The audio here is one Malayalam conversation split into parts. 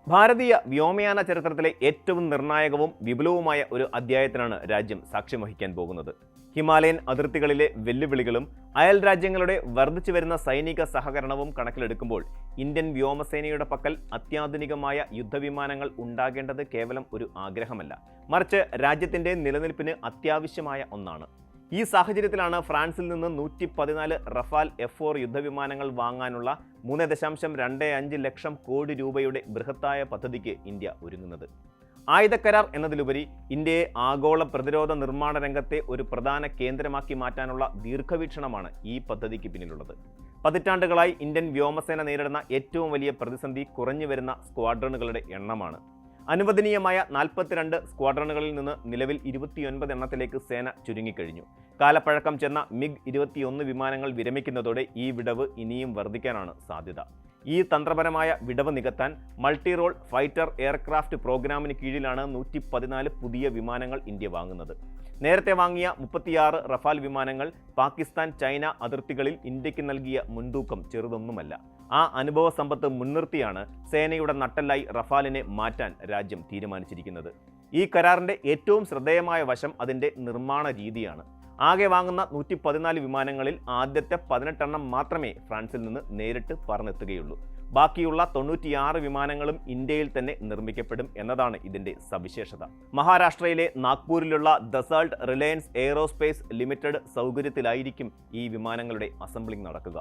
ഭാരതീയ വ്യോമയാന ചരിത്രത്തിലെ ഏറ്റവും നിർണായകവും വിപുലവുമായ ഒരു അധ്യായത്തിനാണ് രാജ്യം സാക്ഷ്യം വഹിക്കാൻ പോകുന്നത്. ഹിമാലയൻ അതിർത്തികളിലെ വെല്ലുവിളികളും അയൽ രാജ്യങ്ങളുടെ വർദ്ധിച്ചു വരുന്ന സൈനിക സഹകരണവും കണക്കിലെടുക്കുമ്പോൾ ഇന്ത്യൻ വ്യോമസേനയുടെ പക്കൽ അത്യാധുനികമായ യുദ്ധവിമാനങ്ങൾ ഉണ്ടാകേണ്ടത് കേവലം ഒരു ആഗ്രഹമല്ല, മറിച്ച് രാജ്യത്തിന്റെ നിലനിൽപ്പിന് അത്യാവശ്യമായ ഒന്നാണ്. ഈ സാഹചര്യത്തിലാണ് ഫ്രാൻസിൽ നിന്ന് 114 റഫാൽ F4 യുദ്ധവിമാനങ്ങൾ വാങ്ങാനുള്ള 3.25 ലക്ഷം കോടി രൂപയുടെ ബൃഹത്തായ പദ്ധതിക്ക് ഇന്ത്യ ഒരുങ്ങുന്നത്. ആയുധക്കരാർ എന്നതിലുപരി ഇന്ത്യയെ ആഗോള പ്രതിരോധ നിർമ്മാണ രംഗത്തെ ഒരു പ്രധാന കേന്ദ്രമാക്കി മാറ്റാനുള്ള ദീർഘവീക്ഷണമാണ് ഈ പദ്ധതിക്ക് പിന്നിലുള്ളത്. പതിറ്റാണ്ടുകളായി ഇന്ത്യൻ വ്യോമസേന നേരിടുന്ന ഏറ്റവും വലിയ പ്രതിസന്ധി കുറഞ്ഞു വരുന്ന സ്ക്വാഡ്രണുകളുടെ എണ്ണമാണ്. അനുവദനീയമായ 42 സ്ക്വാഡ്രണുകളിൽ നിന്ന് നിലവിൽ 29 എണ്ണത്തിലേക്ക് സേന ചുരുങ്ങിക്കഴിഞ്ഞു. കാലപ്പഴക്കം ചെന്ന MiG-21 വിമാനങ്ങൾ വിരമിക്കുന്നതോടെ ഈ വിടവ് ഇനിയും വർദ്ധിക്കാനാണ് സാധ്യത. ഈ തന്ത്രപരമായ വിടവ് നികത്താൻ മൾട്ടി റോൾ ഫൈറ്റർ എയർക്രാഫ്റ്റ് പ്രോഗ്രാമിന് കീഴിലാണ് 114 പുതിയ വിമാനങ്ങൾ ഇന്ത്യ വാങ്ങുന്നത്. നേരത്തെ വാങ്ങിയ 36 റഫാൽ വിമാനങ്ങൾ പാകിസ്ഥാൻ ചൈന അതിർത്തികളിൽ ഇന്ത്യക്ക് നൽകിയ മുൻതൂക്കം ചെറുതൊന്നുമല്ല. ആ അനുഭവ സമ്പത്ത് മുൻനിർത്തിയാണ് സേനയുടെ നട്ടെല്ലായി റഫാലിനെ മാറ്റാൻ രാജ്യം തീരുമാനിച്ചിരിക്കുന്നത്. ഈ കരാറിന്റെ ഏറ്റവും ശ്രദ്ധേയമായ വശം അതിന്റെ നിർമ്മാണ രീതിയാണ്. ആകെ വാങ്ങുന്ന 114 വിമാനങ്ങളിൽ ആദ്യത്തെ 18 എണ്ണം മാത്രമേ ഫ്രാൻസിൽ നിന്ന് നേരിട്ട് പറന്നെത്തുകയുള്ളൂ. ബാക്കിയുള്ള 96 വിമാനങ്ങളും ഇന്ത്യയിൽ തന്നെ നിർമ്മിക്കപ്പെടും എന്നതാണ് ഇതിന്റെ സവിശേഷത. മഹാരാഷ്ട്രയിലെ നാഗ്പൂരിലുള്ള ദസാൾട്ട് റിലയൻസ് എയ്റോസ്പേസ് ലിമിറ്റഡ് സൗകര്യത്തിലായിരിക്കും ഈ വിമാനങ്ങളുടെ അസംബ്ലിംഗ് നടക്കുക.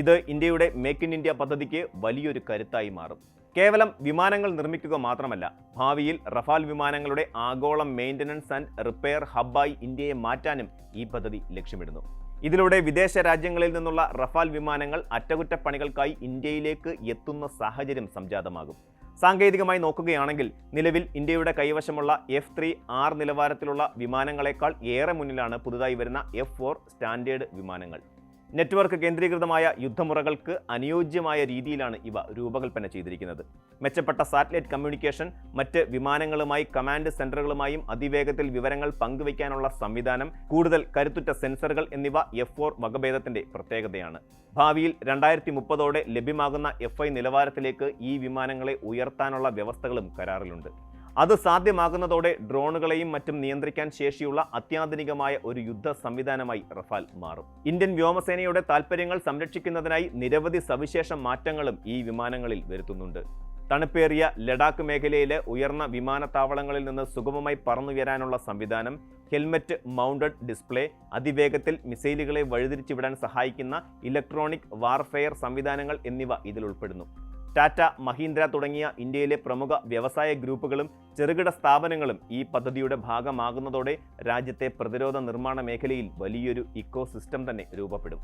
ഇത് ഇന്ത്യയുടെ മേക്ക് ഇൻ ഇന്ത്യ പദ്ധതിക്ക് വലിയൊരു കരുത്തായി മാറും. കേവലം വിമാനങ്ങൾ നിർമ്മിക്കുക മാത്രമല്ല, ഭാവിയിൽ റഫാൽ വിമാനങ്ങളുടെ ആഗോള മെയിൻ്റനൻസ് ആൻഡ് റിപ്പയർ ഹബ്ബായി ഇന്ത്യയെ മാറ്റാനും ഈ പദ്ധതി ലക്ഷ്യമിടുന്നു. ഇതിലൂടെ വിദേശ രാജ്യങ്ങളിൽ നിന്നുള്ള റഫാൽ വിമാനങ്ങൾ അറ്റകുറ്റപ്പണികൾക്കായി ഇന്ത്യയിലേക്ക് എത്തുന്ന സാഹചര്യം സംജാതമാകും. സാങ്കേതികമായി നോക്കുകയാണെങ്കിൽ നിലവിൽ ഇന്ത്യയുടെ കൈവശമുള്ള F3R നിലവാരത്തിലുള്ള വിമാനങ്ങളെക്കാൾ ഏറെ മുന്നിലാണ് പുതുതായി വരുന്ന F4 സ്റ്റാൻഡേർഡ് വിമാനങ്ങൾ. നെറ്റ്വർക്ക് കേന്ദ്രീകൃതമായ യുദ്ധമുറകൾക്ക് അനുയോജ്യമായ രീതിയിലാണ് ഇവ രൂപകൽപ്പന ചെയ്തിരിക്കുന്നത്. മെച്ചപ്പെട്ട സാറ്റലൈറ്റ് കമ്മ്യൂണിക്കേഷൻ, മറ്റ് വിമാനങ്ങളുമായി കമാൻഡ് സെന്ററുകളുമായും അതിവേഗത്തിൽ വിവരങ്ങൾ പങ്കുവയ്ക്കാനുള്ള സംവിധാനം, കൂടുതൽ കരുത്തുറ്റ സെൻസറുകൾ എന്നിവ F4 വകഭേദത്തിന്റെ പ്രത്യേകതയാണ്. ഭാവിയിൽ 2030ഓടെ ലഭ്യമാകുന്ന F5 നിലവാരത്തിലേക്ക് ഈ വിമാനങ്ങളെ ഉയർത്താനുള്ള വ്യവസ്ഥകളും കരാറിലുണ്ട്. അത് സാധ്യമാകുന്നതോടെ ഡ്രോണുകളെയും മറ്റും നിയന്ത്രിക്കാൻ ശേഷിയുള്ള അത്യാധുനികമായ ഒരു യുദ്ധ സംവിധാനമായി റഫാൽ മാറും. ഇന്ത്യൻ വ്യോമസേനയുടെ താൽപ്പര്യങ്ങൾ സംരക്ഷിക്കുന്നതിനായി നിരവധി സവിശേഷ മാറ്റങ്ങളും ഈ വിമാനങ്ങളിൽ വരുത്തുന്നുണ്ട്. തണുപ്പേറിയ ലഡാക്ക് മേഖലയിലെ ഉയർന്ന വിമാനത്താവളങ്ങളിൽ നിന്ന് സുഗമമായി പറന്നുയരാനുള്ള സംവിധാനം, ഹെൽമറ്റ് മൗണ്ടഡ് ഡിസ്പ്ലേ, അതിവേഗത്തിൽ മിസൈലുകളെ വഴിതിരിച്ചുവിടാൻ സഹായിക്കുന്ന ഇലക്ട്രോണിക് വാർഫെയർ സംവിധാനങ്ങൾ എന്നിവ ഇതിൽ ഉൾപ്പെടുന്നു. ടാറ്റ, മഹീന്ദ്ര തുടങ്ങിയ ഇന്ത്യയിലെ പ്രമുഖ വ്യവസായ ഗ്രൂപ്പുകളും ചെറുകിട സ്ഥാപനങ്ങളും ഈ പദ്ധതിയുടെ ഭാഗമാകുന്നതോടെ രാജ്യത്തെ പ്രതിരോധ നിർമ്മാണ മേഖലയിൽ വലിയൊരു ഇക്കോസിസ്റ്റം തന്നെ രൂപപ്പെടും.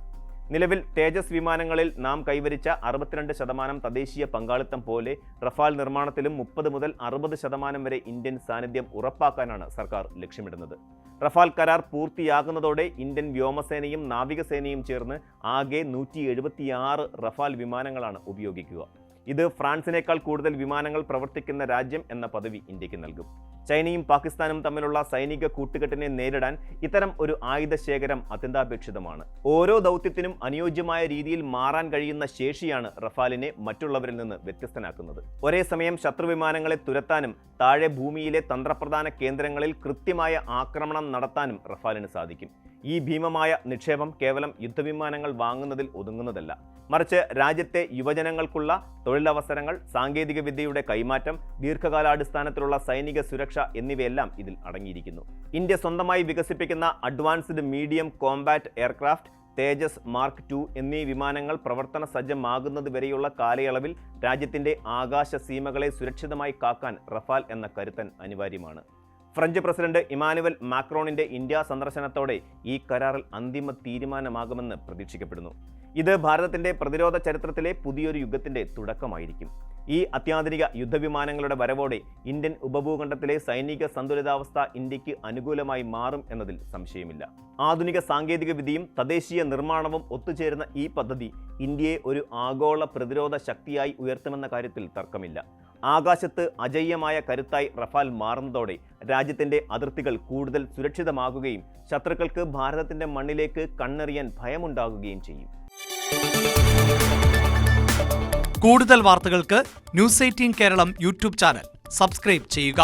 നിലവിൽ തേജസ് വിമാനങ്ങളിൽ നാം കൈവരിച്ച 62% തദ്ദേശീയ പങ്കാളിത്തം പോലെ റഫാൽ നിർമ്മാണത്തിലും 30 മുതൽ 60% വരെ ഇന്ത്യൻ സാന്നിധ്യം ഉറപ്പാക്കാനാണ് സർക്കാർ ലക്ഷ്യമിടുന്നത്. റഫാൽ കരാർ പൂർത്തിയാകുന്നതോടെ ഇന്ത്യൻ വ്യോമസേനയും നാവികസേനയും ചേർന്ന് ആകെ 176 റഫാൽ വിമാനങ്ങളാണ് ഉപയോഗിക്കുക. ഇത് ഫ്രാൻസിനേക്കാൾ കൂടുതൽ വിമാനങ്ങൾ പ്രവർത്തിക്കുന്ന രാജ്യം എന്ന പദവി ഇന്ത്യക്ക് നൽകും. ചൈനയും പാകിസ്ഥാനും തമ്മിലുള്ള സൈനിക കൂട്ടുകെട്ടിനെ നേരിടാൻ ഇത്തരം ഒരു ആയുധ ശേഖരം അത്യന്താപേക്ഷിതമാണ്. ഓരോ ദൗത്യത്തിനും അനുയോജ്യമായ രീതിയിൽ മാറാൻ കഴിയുന്ന ശേഷിയാണ് റഫാലിനെ മറ്റുള്ളവരിൽ നിന്ന് വ്യത്യസ്തനാക്കുന്നത്. ഒരേ സമയം ശത്രുവിമാനങ്ങളെ തുരത്താനും താഴെ ഭൂമിയിലെ തന്ത്രപ്രധാന കേന്ദ്രങ്ങളിൽ കൃത്യമായ ആക്രമണം നടത്താനും റഫാലിന് സാധിക്കും. ഈ ഭീമമായ നിക്ഷേപം കേവലം യുദ്ധവിമാനങ്ങൾ വാങ്ങുന്നതിൽ ഒതുങ്ങുന്നതല്ല, മറിച്ച് രാജ്യത്തെ യുവജനങ്ങൾക്കുള്ള തൊഴിലവസരങ്ങൾ, സാങ്കേതിക വിദ്യയുടെ കൈമാറ്റം, ദീർഘകാലാടിസ്ഥാനത്തിലുള്ള സൈനിക സുരക്ഷ എന്നിവയെല്ലാം ഇതിൽ അടങ്ങിയിരിക്കുന്നു. ഇന്ത്യ സ്വന്തമായി വികസിപ്പിക്കുന്ന അഡ്വാൻസ്ഡ് മീഡിയം കോംബാറ്റ് എയർക്രാഫ്റ്റ്, തേജസ് മാർക്ക് 2 എന്നീ വിമാനങ്ങൾ പ്രവർത്തന സജ്ജമാകുന്നത് വരെയുള്ള കാലയളവിൽ രാജ്യത്തിന്റെ ആകാശ സീമകളെ സുരക്ഷിതമായി കാക്കാൻ റഫാൽ എന്ന കരുത്തൻ അനിവാര്യമാണ്. ഫ്രഞ്ച് പ്രസിഡന്റ് ഇമാനുവൽ മാക്രോണിന്റെ ഇന്ത്യ സന്ദർശനത്തോടെ ഈ കരാറിൽ അന്തിമ തീരുമാനമാകുമെന്ന് പ്രതീക്ഷിക്കപ്പെടുന്നു. ഇത് ഭാരതത്തിന്റെ പ്രതിരോധ ചരിത്രത്തിലെ പുതിയൊരു യുഗത്തിന്റെ തുടക്കമായിരിക്കും. ഈ അത്യാധുനിക യുദ്ധവിമാനങ്ങളുടെ വരവോടെ ഇന്ത്യൻ ഉപഭൂഖണ്ഡത്തിലെ സൈനിക സന്തുലിതാവസ്ഥ ഇന്ത്യക്ക് അനുകൂലമായി മാറും എന്നതിൽ സംശയമില്ല. ആധുനിക സാങ്കേതിക വിദ്യയും തദ്ദേശീയ നിർമ്മാണവും ഒത്തുചേരുന്ന ഈ പദ്ധതി ഇന്ത്യയെ ഒരു ആഗോള പ്രതിരോധ ശക്തിയായി ഉയർത്തുമെന്ന കാര്യത്തിൽ തർക്കമില്ല. ആകാശത്ത് അജയ്യമായ കരുത്തായി റഫാൽ മാറുന്നതോടെ രാജ്യത്തിന്റെ അതിർത്തികൾ കൂടുതൽ സുരക്ഷിതമാകുകയും ശത്രുക്കൾക്ക് ഭാരതത്തിന്റെ മണ്ണിലേക്ക് കണ്ണെറിയാൻ ഭയമുണ്ടാകുകയും ചെയ്യും. കൂടുതൽ വാർത്തകൾക്ക് news 18 Keralam YouTube channel subscribe ചെയ്യുക.